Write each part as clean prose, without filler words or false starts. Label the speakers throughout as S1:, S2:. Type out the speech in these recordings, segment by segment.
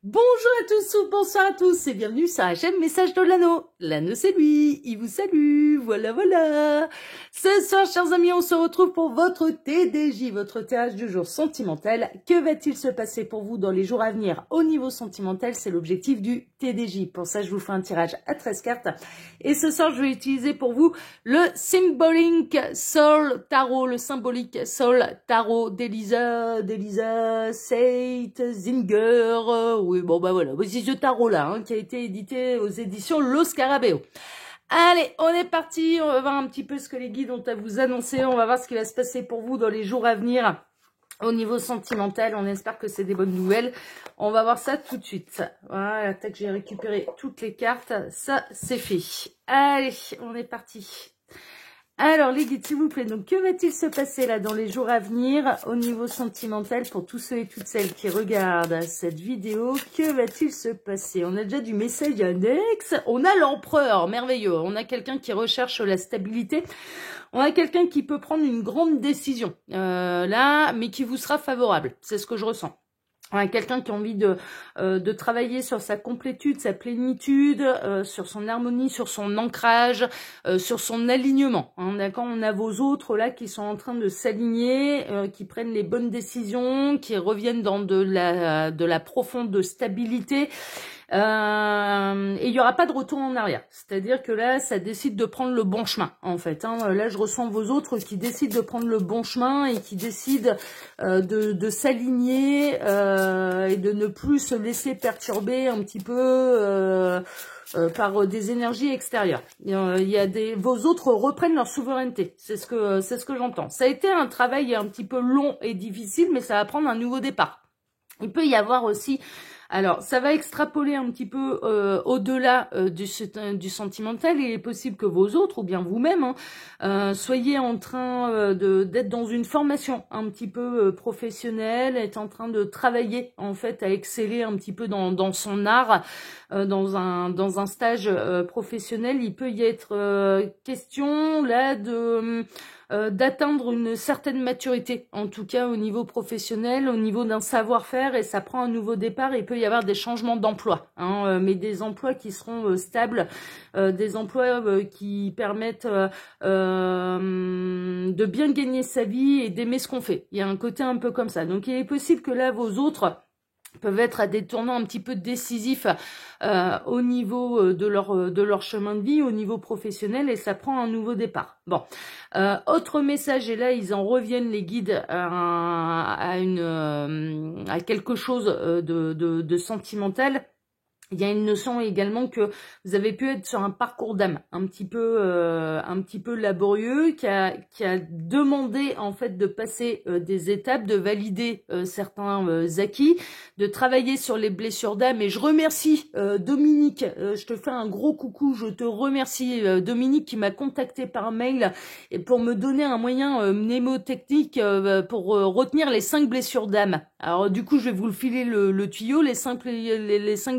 S1: Bonjour à tous ou bonsoir à tous et bienvenue sur la chaîne Message de l'Anneau. L'Anneau c'est lui, il vous salue, voilà. Ce soir chers amis, on se retrouve pour votre TDJ, votre tirage du jour sentimental. Que va-t-il se passer pour vous dans les jours à venir au niveau sentimental? C'est l'objectif du TDJ. Pour ça je vous fais un tirage à 13 cartes. Et ce soir je vais utiliser pour vous le Symbolic Soul Tarot, le symbolique Soul Tarot d'Elisa Seit Zinger. Oui, bon bah voilà, voici ce tarot-là, qui a été édité aux éditions Lo Scarabeo. Allez, on est parti, on va voir un petit peu ce que les guides ont à vous annoncer, on va voir ce qui va se passer pour vous dans les jours à venir. Au niveau sentimental, on espère que c'est des bonnes nouvelles. On va voir ça tout de suite. Voilà, tac, j'ai récupéré toutes les cartes. Ça, c'est fait. Allez, on est parti. Alors, les guides, s'il vous plaît, donc, que va-t-il se passer là dans les jours à venir au niveau sentimental pour tous ceux et toutes celles qui regardent cette vidéo? Que va-t-il se passer? On a déjà du message annexe. On a l'empereur, merveilleux. On a quelqu'un qui recherche la stabilité. On a quelqu'un qui peut prendre une grande décision là, mais qui vous sera favorable. C'est ce que je ressens. On a quelqu'un qui a envie de travailler sur sa complétude, sa plénitude, sur son harmonie, sur son ancrage, sur son alignement. D'accord, on a vos autres là qui sont en train de s'aligner, qui prennent les bonnes décisions, qui reviennent dans de la profonde stabilité. Et il n'y aura pas de retour en arrière. C'est-à-dire que là, ça décide de prendre le bon chemin, en fait. Là, je ressens vos autres qui décident de prendre le bon chemin et qui décident de s'aligner et de ne plus se laisser perturber un petit peu par des énergies extérieures. Vos autres reprennent leur souveraineté. C'est ce que j'entends. Ça a été un travail un petit peu long et difficile, mais ça va prendre un nouveau départ. Il peut y avoir aussi, alors ça va extrapoler un petit peu au-delà du sentimental. Il est possible que vos autres, ou bien vous-même, soyez en train d'être dans une formation un petit peu professionnelle, être en train de travailler en fait à exceller un petit peu dans son art, dans un stage professionnel. Il peut y être question là d'atteindre une certaine maturité, en tout cas au niveau professionnel, au niveau d'un savoir-faire, et ça prend un nouveau départ. Il peut y avoir des changements d'emploi, mais des emplois qui seront stables, des emplois qui permettent de bien gagner sa vie et d'aimer ce qu'on fait. Il y a un côté un peu comme ça. Donc il est possible que là, vos autres peuvent être à des tournants un petit peu décisifs au niveau de leur chemin de vie, au niveau professionnel, et ça prend un nouveau départ. Bon, autre message, et là ils en reviennent les guides à quelque chose de sentimental. Il y a une notion également que vous avez pu être sur un parcours d'âme un petit peu laborieux, qui a demandé en fait de passer des étapes, de valider certains acquis, de travailler sur les blessures d'âme. Et je remercie Dominique, je te fais un gros coucou, je te remercie Dominique qui m'a contacté par mail et pour me donner un moyen mnémotechnique pour retenir les 5 blessures d'âme. Alors du coup je vais vous le filer le tuyau, les 5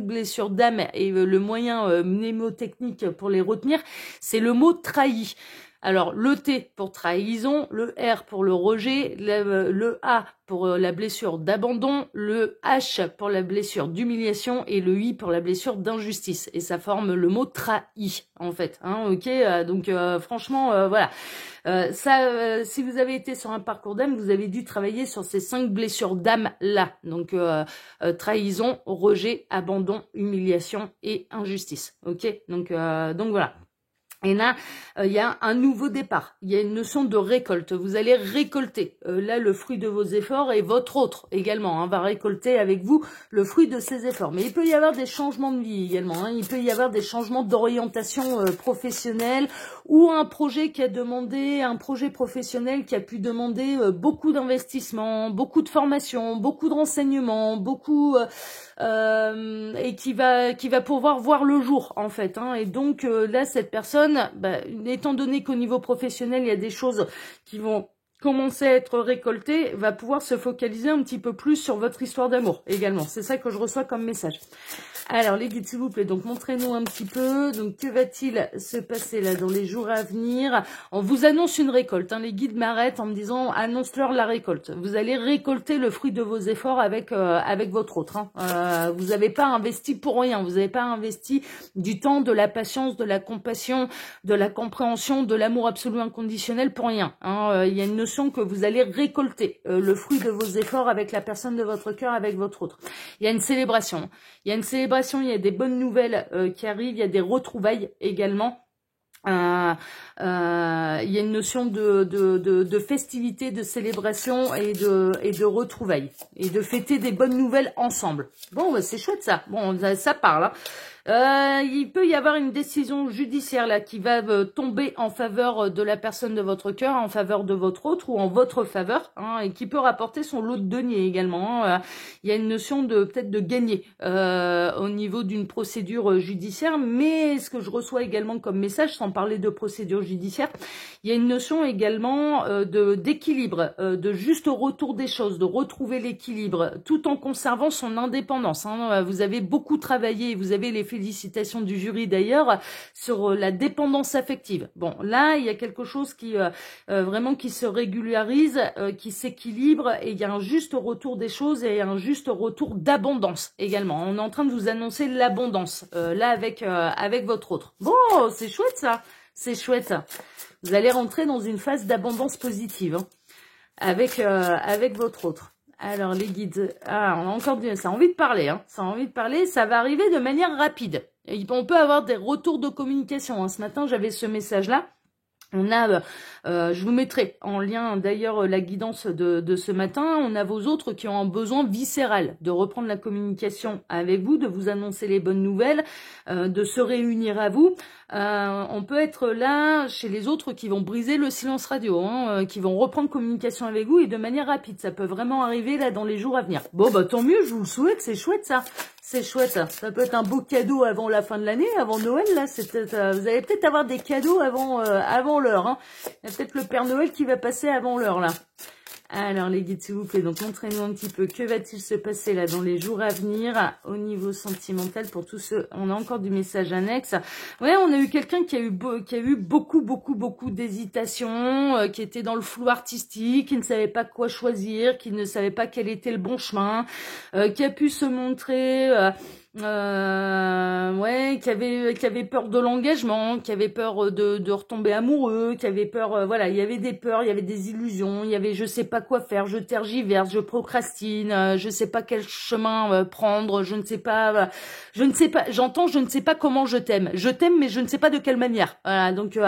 S1: blessures d'âme, et le moyen mnémotechnique pour les retenir, c'est le mot trahi. Alors le T pour trahison, le R pour le rejet, le A pour la blessure d'abandon, le H pour la blessure d'humiliation et le I pour la blessure d'injustice. Et ça forme le mot trahi en fait. Ok, donc franchement voilà. Si vous avez été sur un parcours d'âme, vous avez dû travailler sur ces 5 blessures d'âme là. Donc trahison, rejet, abandon, humiliation et injustice. Ok, donc voilà. Et là, il y a un nouveau départ. Il y a une notion de récolte. Vous allez récolter là le fruit de vos efforts, et votre autre également va récolter avec vous le fruit de ses efforts. Mais il peut y avoir des changements de vie également. Il peut y avoir des changements d'orientation professionnelle, ou un projet professionnel qui a pu demander beaucoup d'investissement, beaucoup de formation, beaucoup de renseignements, et qui va pouvoir voir le jour en fait. Et donc là, cette personne, étant donné qu'au niveau professionnel, il y a des choses qui vont commencer à être récolté va pouvoir se focaliser un petit peu plus sur votre histoire d'amour également. C'est ça que je reçois comme message. Alors les guides, s'il vous plaît, donc montrez-nous un petit peu. Donc que va-t-il se passer là dans les jours à venir? On vous annonce une récolte. Hein. Les guides m'arrêtent en me disant annonce-leur la récolte. Vous allez récolter le fruit de vos efforts avec votre autre. Hein. Vous n'avez pas investi pour rien. Vous n'avez pas investi du temps, de la patience, de la compassion, de la compréhension, de l'amour absolu inconditionnel pour rien. Hein. Il y a une notion que vous allez récolter le fruit de vos efforts avec la personne de votre cœur, avec votre autre. Il y a une célébration. Il y a une célébration. Il y a des bonnes nouvelles qui arrivent, il y a des retrouvailles également. Il y a une notion de festivité, de célébration et de retrouvailles. Et de fêter des bonnes nouvelles ensemble. Bon, bah, c'est chouette ça. Bon, ça parle. Hein. Il peut y avoir une décision judiciaire là qui va tomber en faveur de la personne de votre cœur, en faveur de votre autre ou en votre faveur, hein, et qui peut rapporter son lot de deniers également. Hein. Il y a une notion de peut-être de gagner au niveau d'une procédure judiciaire, mais ce que je reçois également comme message, sans parler de procédure judiciaire, il y a une notion également d'équilibre, de juste retour des choses, de retrouver l'équilibre, tout en conservant son indépendance. Hein. Vous avez beaucoup travaillé, vous avez les félicitations du jury d'ailleurs sur la dépendance affective. Bon, là, il y a quelque chose qui vraiment qui se régularise, qui s'équilibre et il y a un juste retour des choses et un juste retour d'abondance également. On est en train de vous annoncer l'abondance là avec votre autre. Bon, c'est chouette ça, c'est chouette. Vous allez rentrer dans une phase d'abondance positive hein, avec votre autre. Alors, les guides, on a encore ça a envie de parler, hein. Ça a envie de parler, ça va arriver de manière rapide. Et on peut avoir des retours de communication. Hein. Ce matin, j'avais ce message-là. On a, je vous mettrai en lien d'ailleurs la guidance de ce matin, on a vos autres qui ont un besoin viscéral de reprendre la communication avec vous, de vous annoncer les bonnes nouvelles, de se réunir à vous. On peut être là chez les autres qui vont briser le silence radio, hein, qui vont reprendre communication avec vous et de manière rapide. Ça peut vraiment arriver là dans les jours à venir. Bon, bah tant mieux, je vous le souhaite, c'est chouette ça. C'est chouette, ça peut être un beau cadeau avant la fin de l'année, avant Noël, là, vous allez peut-être avoir des cadeaux avant l'heure, hein. Il y a peut-être le Père Noël qui va passer avant l'heure, là. Alors, les guides, s'il vous plaît, donc montrez-nous un petit peu, que va-t-il se passer, là, dans les jours à venir, au niveau sentimental, pour tous ceux, on a encore du message annexe. Ouais, on a eu quelqu'un qui a eu beaucoup d'hésitation, qui était dans le flou artistique, qui ne savait pas quoi choisir, qui ne savait pas quel était le bon chemin, qui a pu se montrer... ouais, qui avait peur de l'engagement, qui avait peur de retomber amoureux, qui avait peur, voilà, il y avait des peurs, il y avait des illusions, il y avait je sais pas quoi faire, je tergiverse, je procrastine, je sais pas quel chemin prendre, je ne sais pas, j'entends, je ne sais pas comment je t'aime mais je ne sais pas de quelle manière. Voilà, donc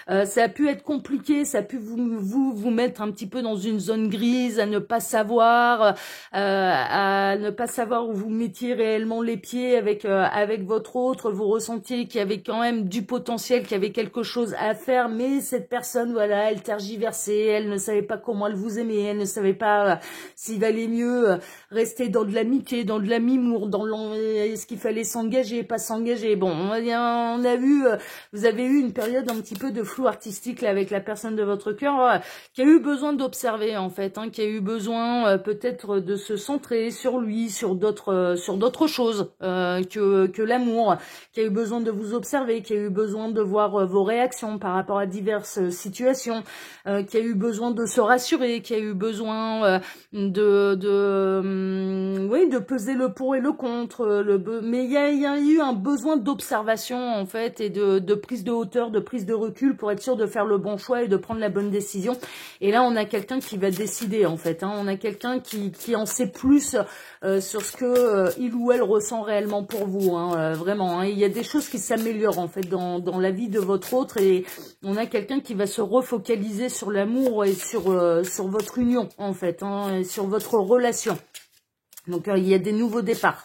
S1: ça a pu être compliqué, ça a pu vous mettre un petit peu dans une zone grise, à ne pas savoir, où vous mettiez réellement les pieds avec votre autre, vous ressentiez qu'il y avait quand même du potentiel, qu'il y avait quelque chose à faire, mais cette personne, voilà, elle tergiversait, elle ne savait pas comment elle vous aimait, elle ne savait pas s'il valait mieux rester dans de l'amitié, dans de l'amour, est-ce qu'il fallait s'engager, pas s'engager. Bon, on a vu, vous avez eu une période un petit peu de flou artistique là avec la personne de votre cœur, qui a eu besoin d'observer en fait, hein, qui a eu besoin peut-être de se centrer sur lui, sur d'autres choses. Que l'amour, qui a eu besoin de vous observer, qui a eu besoin de voir vos réactions par rapport à diverses situations, qui a eu besoin de se rassurer, qui a eu besoin de peser le pour et le contre, mais il y a eu un besoin d'observation en fait et de prise de hauteur, de prise de recul pour être sûr de faire le bon choix et de prendre la bonne décision. Et là on a quelqu'un qui va décider en fait, hein, on a quelqu'un qui en sait plus sur ce que il ou elle ressent réellement pour vous, hein, vraiment. Hein. Il y a des choses qui s'améliorent en fait dans la vie de votre autre et on a quelqu'un qui va se refocaliser sur l'amour et sur votre union en fait, hein, et sur votre relation. Donc il y a des nouveaux départs.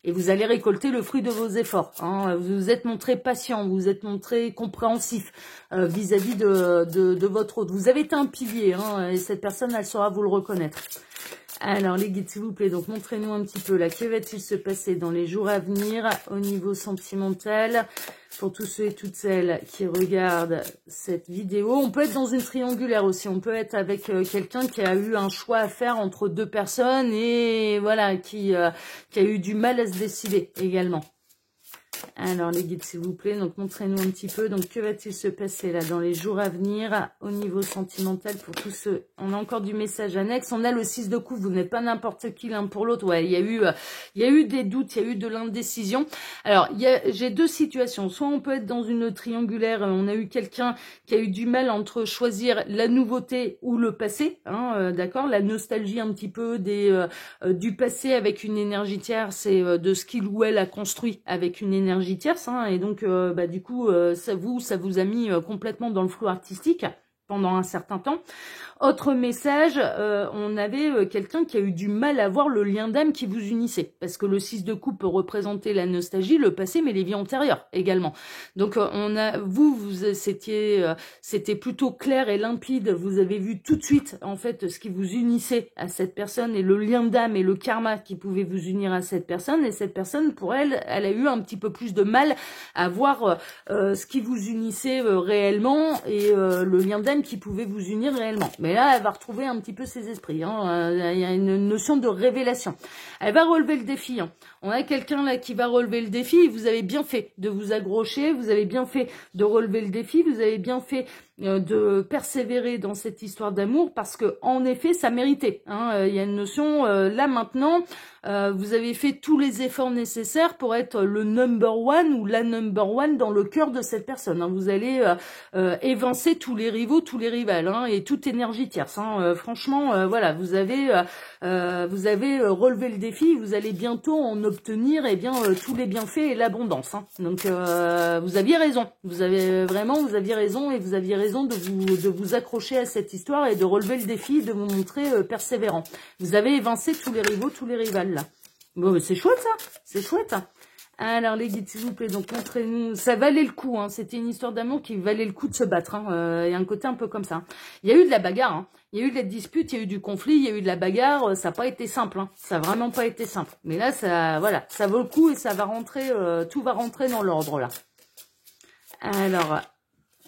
S1: Et vous allez récolter le fruit de vos efforts. Hein. Vous vous êtes montré patient, vous vous êtes montré compréhensif vis-à-vis de votre autre. Vous avez été un pilier, hein, et cette personne, elle saura vous le reconnaître. Alors les guides, s'il vous plaît, donc montrez-nous un petit peu là, que va-t-il se passer dans les jours à venir au niveau sentimental pour tous ceux et toutes celles qui regardent cette vidéo. On peut être dans une triangulaire aussi, on peut être avec quelqu'un qui a eu un choix à faire entre deux personnes et voilà, qui a eu du mal à se décider également. Alors les guides, s'il vous plaît, donc montrez-nous un petit peu, donc que va-t-il se passer là dans les jours à venir au niveau sentimental pour tous ceux, on a encore du message annexe, on a le 6 de coupe, vous n'êtes pas n'importe qui l'un pour l'autre, ouais, il y a eu des doutes, il y a eu de l'indécision. Alors j'ai deux situations, soit on peut être dans une triangulaire, on a eu quelqu'un qui a eu du mal entre choisir la nouveauté ou le passé, hein, d'accord, la nostalgie un petit peu du passé avec une énergie tierce, c'est de ce qu'il ou elle a construit avec une énergie tierce, hein, et donc du coup ça vous a mis complètement dans le flou artistique pendant un certain temps. Autre message, on avait quelqu'un qui a eu du mal à voir le lien d'âme qui vous unissait, parce que le 6 de coupe peut représenter la nostalgie, le passé, mais les vies antérieures également. Donc c'était plutôt clair et limpide, vous avez vu tout de suite en fait ce qui vous unissait à cette personne et le lien d'âme et le karma qui pouvait vous unir à cette personne, et cette personne, pour elle a eu un petit peu plus de mal à voir ce qui vous unissait réellement et le lien d'âme qui pouvait vous unir réellement. Mais là, elle va retrouver un petit peu ses esprits. Hein. Il y a une notion de révélation. Elle va relever le défi. Hein. On a quelqu'un là qui va relever le défi. Et vous avez bien fait de vous accrocher. Vous avez bien fait de relever le défi. Vous avez bien fait de persévérer dans cette histoire d'amour parce que en effet ça méritait, hein. Il y a une notion là maintenant vous avez fait tous les efforts nécessaires pour être le number one ou la number one dans le cœur de cette personne, hein. Vous allez évincer tous les rivaux, tous les rivales, hein, et toute énergie tierce, hein. Franchement voilà, vous avez relevé le défi, vous allez bientôt en obtenir tous les bienfaits et l'abondance, hein. Donc vous aviez raison, vous aviez raison et vous aviez raison de vous accrocher à cette histoire et de relever le défi, de vous montrer persévérant. Vous avez évincé tous les rivaux, tous les rivales là. Bon, c'est chouette ça, c'est chouette. Alors les guides, s'il vous plaît, donc montrez-nous, ça valait le coup, hein. C'était une histoire d'amour qui valait le coup de se battre, hein. Il y a un côté un peu comme ça. Il y a eu de la bagarre, hein. Il y a eu de la dispute, il y a eu du conflit, il y a eu de la bagarre, ça n'a pas été simple, hein. Ça n'a vraiment pas été simple. Mais là, voilà, ça vaut le coup et ça va rentrer, tout va rentrer dans l'ordre là. Alors,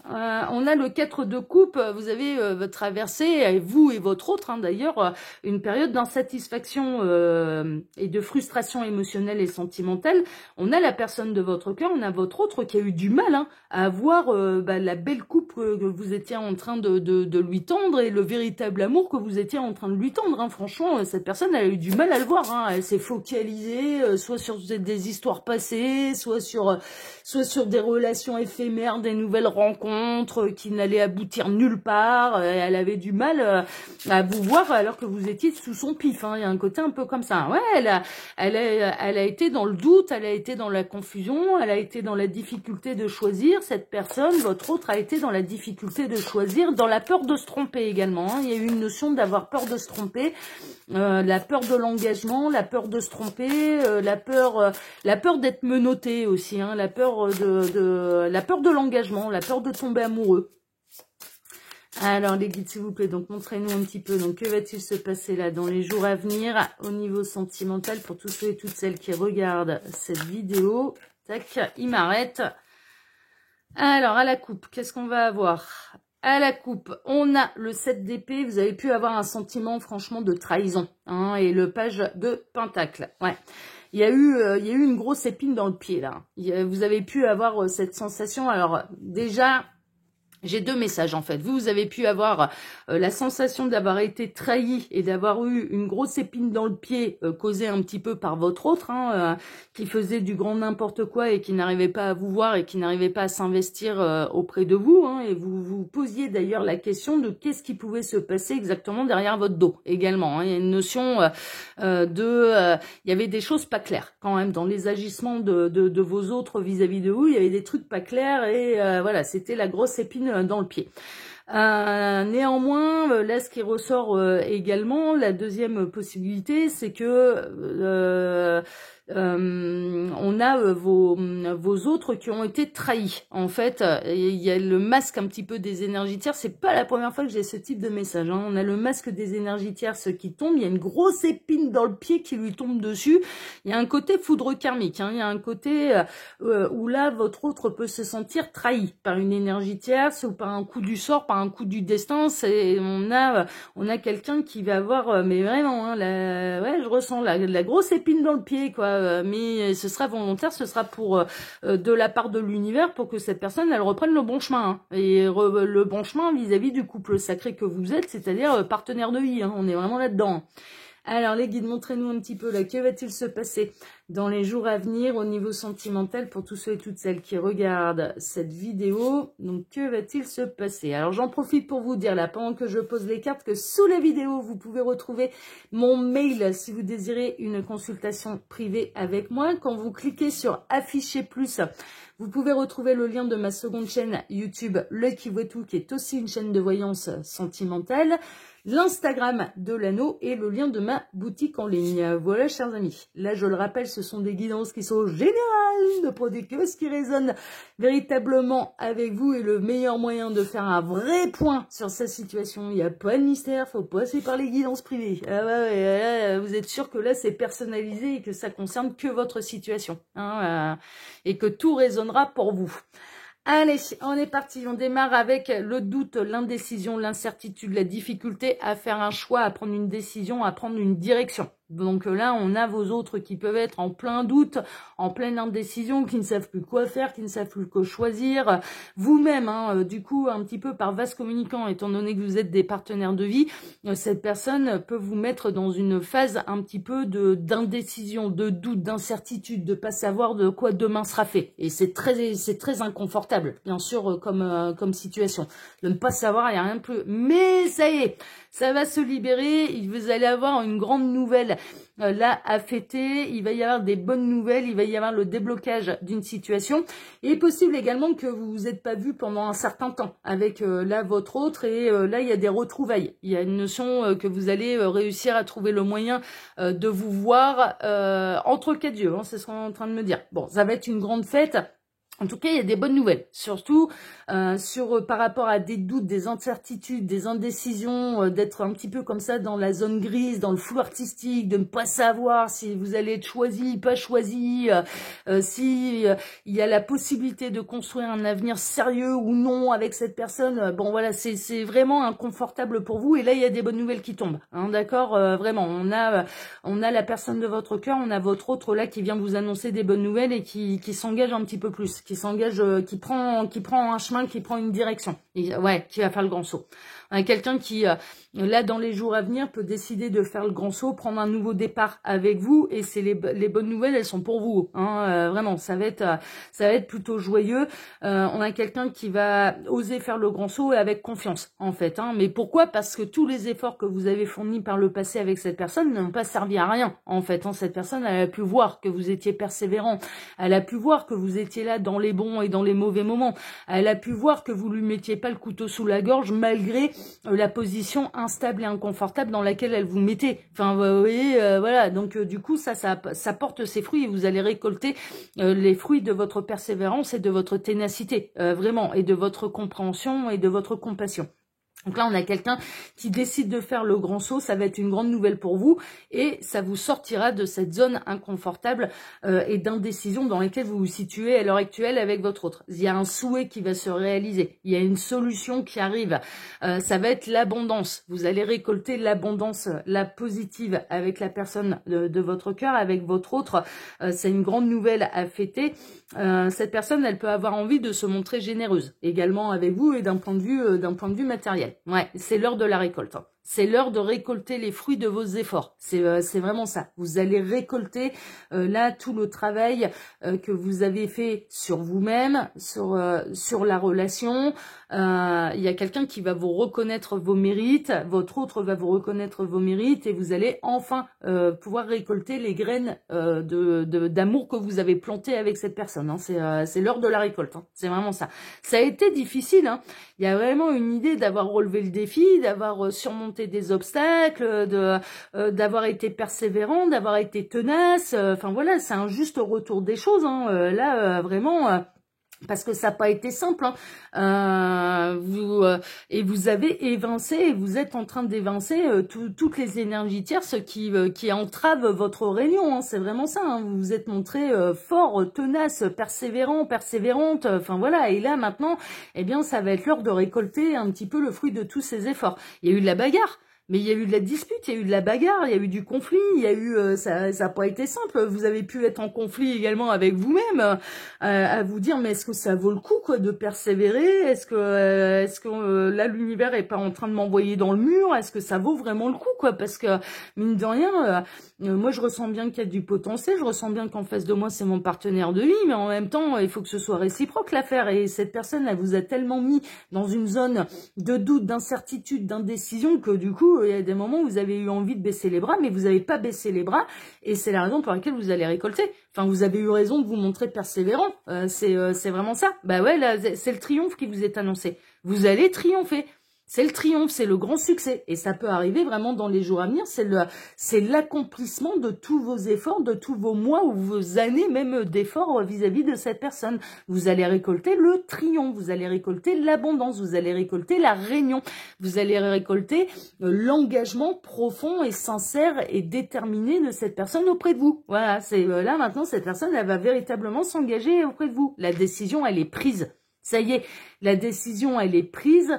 S1: on a le 4 de coupe, vous avez traversé, vous et votre autre, hein, d'ailleurs, une période d'insatisfaction et de frustration émotionnelle et sentimentale. On a la personne de votre cœur, on a votre autre qui a eu du mal, hein, à voir la belle coupe que vous étiez en train de lui tendre et le véritable amour que vous étiez en train de lui tendre, hein. Franchement, cette personne elle a eu du mal à le voir, hein. Elle s'est focalisée soit sur des histoires passées, soit sur des relations éphémères, des nouvelles rencontres qui n'allaient aboutir nulle part. Elle avait du mal à vous voir alors que vous étiez sous son pif, hein. Il y a un côté un peu comme ça. Ouais, elle a été dans le doute, elle a été dans la confusion, elle a été dans la difficulté de choisir. Cette personne, votre autre, a été dans la difficulté de choisir, dans la peur de se tromper également, hein. Il y a eu une notion d'avoir peur de se tromper, la peur de l'engagement, la peur de se tromper, la peur d'être menotté aussi, hein, la peur de l'engagement, la peur de tomber amoureux. Alors les guides, s'il vous plaît, donc montrez-nous un petit peu, donc que va-t-il se passer là dans les jours à venir au niveau sentimental pour tous ceux et toutes celles qui regardent cette vidéo. Tac, il m'arrête. Alors à la coupe, qu'est-ce qu'on va avoir? À la coupe, on a le 7 d'épée, vous avez pu avoir un sentiment franchement de trahison, hein, et le page de pentacle, ouais. Il y a eu une grosse épine dans le pied là. Vous avez pu avoir cette sensation. Alors déjà, j'ai deux messages en fait. Vous avez pu avoir la sensation d'avoir été trahi et d'avoir eu une grosse épine dans le pied causée un petit peu par votre autre, hein, qui faisait du grand n'importe quoi et qui n'arrivait pas à vous voir et qui n'arrivait pas à s'investir auprès de vous, hein, et vous vous posiez d'ailleurs la question de qu'est-ce qui pouvait se passer exactement derrière votre dos également, hein. Il y a une notion il y avait des choses pas claires quand même dans les agissements de vos autres vis-à-vis de vous. Il y avait des trucs pas clairs et voilà, c'était la grosse épine dans le pied. Néanmoins, là, ce qui ressort également, la deuxième possibilité, c'est que on on a vos autres qui ont été trahis. En fait, il y a le masque un petit peu des énergies tierces. C'est pas la première fois que j'ai ce type de message. Hein. On a le masque des énergies tierces qui tombe. Il y a une grosse épine dans le pied qui lui tombe dessus. Il y a un côté foudre karmique. Hein. Il y a un côté où là, votre autre peut se sentir trahi par une énergie tierce ou par un coup du sort, par un coup du destin. On a quelqu'un qui va avoir, mais vraiment, hein, ouais, je ressens la grosse épine dans le pied, quoi. Mais ce sera volontaire, ce sera pour de la part de l'univers pour que cette personne, elle reprenne le bon chemin. Hein. Et le bon chemin vis-à-vis du couple sacré que vous êtes, c'est-à-dire partenaire de vie. Hein. On est vraiment là-dedans. Alors les guides, montrez-nous un petit peu là, que va-t-il se passer dans les jours à venir au niveau sentimental pour tous ceux et toutes celles qui regardent cette vidéo. Donc que va-t-il se passer? Alors j'en profite pour vous dire là, pendant que je pose les cartes, que sous la vidéo, vous pouvez retrouver mon mail si vous désirez une consultation privée avec moi. Quand vous cliquez sur afficher plus, vous pouvez retrouver le lien de ma seconde chaîne YouTube, L'Œil qui voit tout, qui est aussi une chaîne de voyance sentimentale, l'Instagram de l'anneau et le lien de ma boutique en ligne. Voilà, chers amis. Là, je le rappelle, ce sont des guidances qui sont générales, ne prenez que ce qui résonne véritablement avec vous et le meilleur moyen de faire un vrai point sur sa situation. Il n'y a pas de mystère, faut passer par les guidances privées. Ah ouais, vous êtes sûr que là, c'est personnalisé et que ça concerne que votre situation. Hein, et que tout résonnera pour vous. Allez, on est parti, on démarre avec le doute, l'indécision, l'incertitude, la difficulté à faire un choix, à prendre une décision, à prendre une direction. Donc là, on a vos autres qui peuvent être en plein doute, en pleine indécision, qui ne savent plus quoi faire, qui ne savent plus quoi choisir. Vous-même, hein, du coup, un petit peu par vase communicant, étant donné que vous êtes des partenaires de vie, cette personne peut vous mettre dans une phase un petit peu d'indécision, de doute, d'incertitude, de pas savoir de quoi demain sera fait. Et c'est très inconfortable, bien sûr, comme situation. De ne pas savoir, il n'y a rien de plus. Mais ça y est, ça va se libérer, vous allez avoir une grande nouvelle là à fêter, il va y avoir des bonnes nouvelles, il va y avoir le déblocage d'une situation. Il est possible également que vous vous êtes pas vu pendant un certain temps avec là votre autre et là il y a des retrouvailles. Il y a une notion que vous allez réussir à trouver le moyen de vous voir entre quatre yeux, hein, c'est ce qu'on est en train de me dire. Bon, ça va être une grande fête. En tout cas, il y a des bonnes nouvelles, surtout par rapport à des doutes, des incertitudes, des indécisions, d'être un petit peu comme ça dans la zone grise, dans le flou artistique, de ne pas savoir si vous allez être choisi, pas choisi, si il y a la possibilité de construire un avenir sérieux ou non avec cette personne. Bon voilà, c'est vraiment inconfortable pour vous et là il y a des bonnes nouvelles qui tombent. Hein, d'accord, vraiment, on a la personne de votre cœur, on a votre autre là qui vient vous annoncer des bonnes nouvelles et qui s'engage un petit peu plus. Qui s'engage, qui prend un chemin, qui prend une direction, et, ouais, qui va faire le grand saut. Quelqu'un qui, là, dans les jours à venir, peut décider de faire le grand saut, prendre un nouveau départ avec vous, et c'est les bonnes nouvelles, elles sont pour vous. Hein, vraiment, ça va être plutôt joyeux. On a quelqu'un qui va oser faire le grand saut et avec confiance, en fait. Hein. Mais pourquoi? Parce que tous les efforts que vous avez fournis par le passé avec cette personne n'ont pas servi à rien, en fait. Hein. Cette personne, elle a pu voir que vous étiez persévérant. Elle a pu voir que vous étiez là dans les bons et dans les mauvais moments. Elle a pu voir que vous lui mettiez pas le couteau sous la gorge malgré la position instable et inconfortable dans laquelle elle vous mettait. Enfin, vous voyez, voilà. Donc, du coup, ça porte ses fruits et vous allez récolter les fruits de votre persévérance et de votre ténacité, vraiment, et de votre compréhension et de votre compassion. Donc là, on a quelqu'un qui décide de faire le grand saut, ça va être une grande nouvelle pour vous et ça vous sortira de cette zone inconfortable et d'indécision dans laquelle vous vous situez à l'heure actuelle avec votre autre. Il y a un souhait qui va se réaliser, il y a une solution qui arrive, ça va être l'abondance. Vous allez récolter l'abondance, la positive avec la personne de votre cœur, avec votre autre. C'est une grande nouvelle à fêter. Cette personne, elle peut avoir envie de se montrer généreuse également avec vous et d'un point de vue matériel. Ouais, c'est l'heure de la récolte. Hein. C'est l'heure de récolter les fruits de vos efforts. C'est vraiment ça. Vous allez récolter là tout le travail que vous avez fait sur vous-même, sur la relation. Il y a quelqu'un qui va vous reconnaître vos mérites, votre autre va vous reconnaître vos mérites et vous allez enfin pouvoir récolter les graines d'amour que vous avez plantées avec cette personne. Hein. C'est l'heure de la récolte. Hein. C'est vraiment ça. Ça a été difficile. Hein. Il y a vraiment une idée d'avoir relevé le défi, d'avoir surmonté surmonté des obstacles, d'avoir été persévérant, d'avoir été tenace. Enfin voilà, c'est un juste retour des choses. Hein. Là, vraiment. Parce que ça n'a pas été simple, hein. Et vous avez évincé, et vous êtes en train d'évincer toutes les énergies tierces qui entravent votre réunion, hein. C'est vraiment ça, hein. Vous vous êtes montré fort, tenace, persévérant, persévérante, enfin voilà. Et là maintenant, eh bien, ça va être l'heure de récolter un petit peu le fruit de tous ces efforts. Il y a eu de la bagarre. Mais il y a eu de la dispute, il y a eu de la bagarre, il y a eu du conflit, il y a eu ça n'a pas été simple. Vous avez pu être en conflit également avec vous-même, à vous dire mais est-ce que ça vaut le coup quoi de persévérer? Est-ce que là l'univers est pas en train de m'envoyer dans le mur? Est-ce que ça vaut vraiment le coup quoi? Parce que mine de rien, moi je ressens bien qu'il y a du potentiel, je ressens bien qu'en face de moi c'est mon partenaire de vie, mais en même temps il faut que ce soit réciproque l'affaire. Et cette personne elle vous a tellement mis dans une zone de doute, d'incertitude, d'indécision que du coup il y a des moments où vous avez eu envie de baisser les bras, mais vous n'avez pas baissé les bras, et c'est la raison pour laquelle vous allez récolter. Enfin, vous avez eu raison de vous montrer persévérant. C'est vraiment ça. Bah ouais, là, c'est le triomphe qui vous est annoncé. Vous allez triompher. C'est le triomphe, c'est le grand succès. Et ça peut arriver vraiment dans les jours à venir. C'est l'accomplissement de tous vos efforts, de tous vos mois ou vos années même d'efforts vis-à-vis de cette personne. Vous allez récolter le triomphe, vous allez récolter l'abondance, vous allez récolter la réunion, vous allez récolter l'engagement profond et sincère et déterminé de cette personne auprès de vous. Voilà, c'est là maintenant cette personne, elle va véritablement s'engager auprès de vous. La décision, elle est prise. Ça y est, la décision, elle est prise.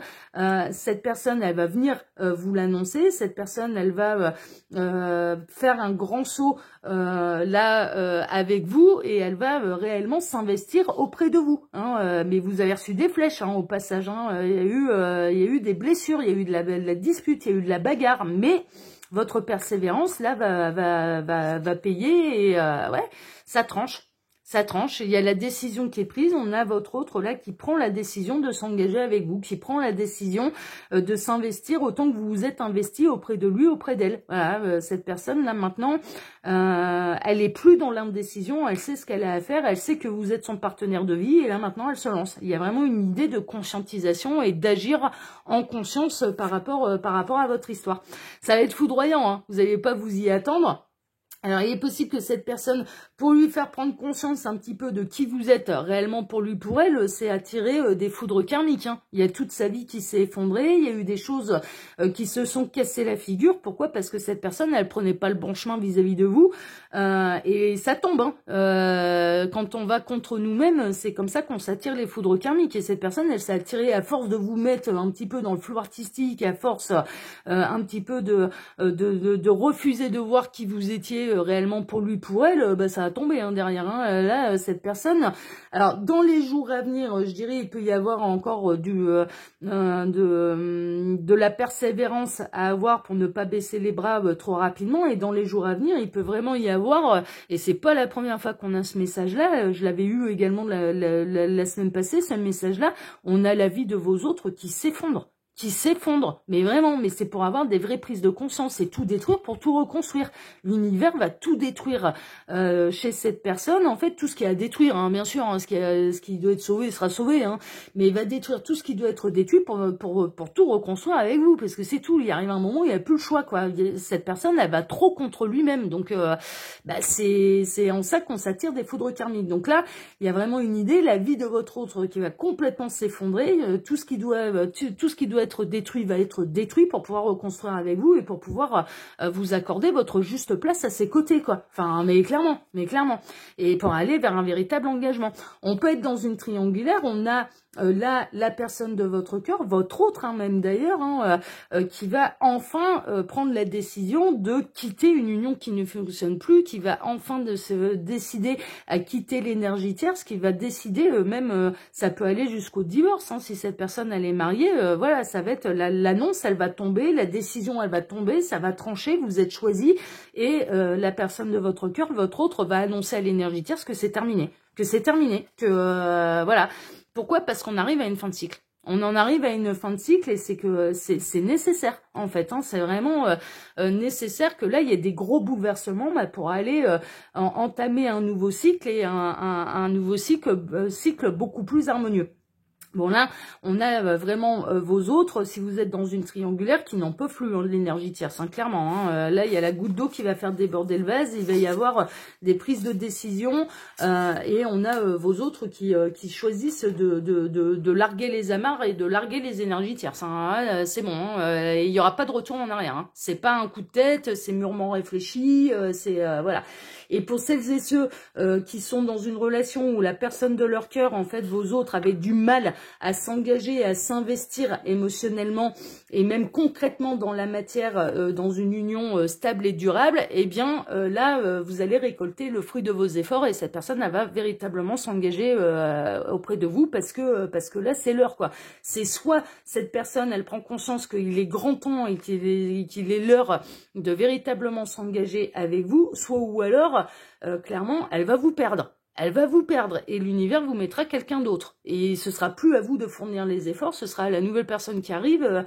S1: Cette personne, elle va venir vous l'annoncer. Cette personne, elle va faire un grand saut là avec vous et elle va réellement s'investir auprès de vous. Hein. Mais vous avez reçu des flèches hein, au passage. Hein. Il y a eu des blessures, il y a eu de la dispute, il y a eu de la bagarre. Mais votre persévérance, là, va payer et ouais, ça tranche. Ça tranche, il y a la décision qui est prise, on a votre autre là qui prend la décision de s'engager avec vous, qui prend la décision de s'investir autant que vous vous êtes investi auprès de lui, auprès d'elle. Voilà, cette personne là maintenant, elle est plus dans l'indécision, elle sait ce qu'elle a à faire, elle sait que vous êtes son partenaire de vie et là maintenant elle se lance. Il y a vraiment une idée de conscientisation et d'agir en conscience par rapport à votre histoire. Ça va être foudroyant, hein. Vous n'allez pas vous y attendre. Alors, il est possible que cette personne, pour lui faire prendre conscience un petit peu de qui vous êtes réellement pour lui, pour elle, c'est attirer des foudres karmiques. Hein. Il y a toute sa vie qui s'est effondrée, il y a eu des choses qui se sont cassées la figure. Pourquoi? Parce que cette personne, elle prenait pas le bon chemin vis-à-vis de vous. Et ça tombe. Hein. Quand on va contre nous-mêmes, c'est comme ça qu'on s'attire les foudres karmiques. Et cette personne, elle s'est attirée à force de vous mettre un petit peu dans le flou artistique, à force un petit peu de refuser de voir qui vous étiez réellement pour lui, pour elle, bah, ça a tombé hein, derrière. Hein. Là, cette personne... Alors, dans les jours à venir, je dirais, il peut y avoir encore de la persévérance à avoir pour ne pas baisser les bras trop rapidement. Et dans les jours à venir, il peut vraiment y avoir... et c'est pas la première fois qu'on a ce message-là. Je l'avais eu également la semaine passée, ce message-là. On a la vie de vos autres qui s'effondre. Mais vraiment, mais c'est pour avoir des vraies prises de conscience et tout détruire pour tout reconstruire. L'univers va tout détruire chez cette personne, en fait, tout ce qui est à détruire, hein, bien sûr, hein, ce qui doit être sauvé sera sauvé, hein, mais il va détruire tout ce qui doit être détruit pour tout reconstruire avec vous, parce que c'est tout, il arrive un moment où il n'y a plus le choix, quoi. Cette personne, elle va trop contre lui-même, donc bah, c'est en ça qu'on s'attire des foudres karmiques. Donc là, il y a vraiment une idée, la vie de votre autre qui va complètement s'effondrer, tout ce qui doit être détruit va être détruit pour pouvoir reconstruire avec vous et pour pouvoir vous accorder votre juste place à ses côtés, quoi. Enfin, mais clairement. Et pour aller vers un véritable engagement. On peut être dans une triangulaire, on a la personne de votre cœur, votre autre, hein, même d'ailleurs, hein, qui va enfin prendre la décision de quitter une union qui ne fonctionne plus, qui va enfin se décider à quitter l'énergie tierce, qui va décider même, ça peut aller jusqu'au divorce, hein, si cette personne elle est mariée, voilà, ça va être l'annonce, elle va tomber, la décision elle va tomber, ça va trancher, vous êtes choisi et la personne de votre cœur, votre autre, va annoncer à l'énergie tierce que c'est terminé, que voilà. Pourquoi? Parce qu'on arrive à une fin de cycle. On en arrive à une fin de cycle et c'est que c'est nécessaire en fait. Hein, c'est vraiment nécessaire que là il y ait des gros bouleversements pour aller entamer un nouveau cycle et un nouveau cycle beaucoup plus harmonieux. Bon là, on a vraiment vos autres, si vous êtes dans une triangulaire, qui n'en peuvent plus de l'énergie tierce, hein, clairement. Hein. Là, il y a la goutte d'eau qui va faire déborder le vase, il va y avoir des prises de décision, et on a vos autres qui choisissent de larguer les amarres et de larguer les énergies tierces. Hein. C'est bon, hein. Il n'y aura pas de retour en arrière. Hein. C'est pas un coup de tête, c'est mûrement réfléchi, c'est voilà. Et pour celles et ceux qui sont dans une relation où la personne de leur cœur, en fait, vos autres, avaient du mal à s'engager, à s'investir émotionnellement et même concrètement dans la matière, dans une union stable et durable, eh bien là, vous allez récolter le fruit de vos efforts et cette personne, elle va véritablement s'engager auprès de vous parce que là, c'est l'heure, quoi. C'est soit cette personne, elle prend conscience qu'il est grand temps et qu'il est l'heure de véritablement s'engager avec vous, soit ou alors, clairement, elle va vous perdre. Elle va vous perdre et l'univers vous mettra quelqu'un d'autre. Et ce sera plus à vous de fournir les efforts, ce sera la nouvelle personne qui arrive,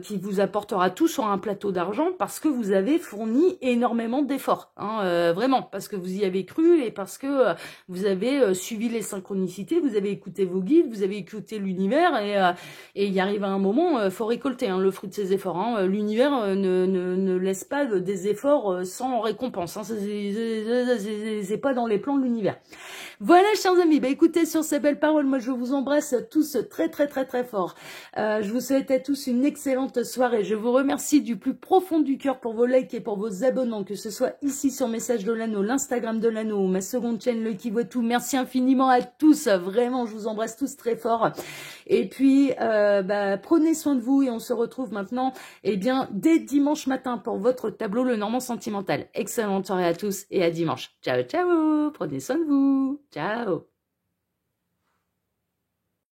S1: qui vous apportera tout sur un plateau d'argent parce que vous avez fourni énormément d'efforts. Hein, vraiment, parce que vous y avez cru et parce que vous avez suivi les synchronicités, vous avez écouté vos guides, vous avez écouté l'univers et il arrive à un moment, faut récolter le fruit de ces efforts. Hein. L'univers ne laisse pas des efforts sans récompense. Hein. C'est pas dans les plans de l'univers. Voilà, chers amis, bah écoutez, sur ces belles paroles, moi je vous embrasse tous très très très très fort. Je vous souhaite à tous une excellente soirée. Je vous remercie du plus profond du cœur pour vos likes et pour vos abonnements, que ce soit ici sur Message de l'Anneau, l'Instagram de l'Anneau, ma seconde chaîne, le qui voit tout. Merci infiniment à tous, vraiment, je vous embrasse tous très fort. Et puis, prenez soin de vous et on se retrouve maintenant, bien, dès dimanche matin pour votre tableau Le Normand Sentimental. Excellente soirée à tous et à dimanche. Ciao, ciao, prenez soin de vous. Ciao.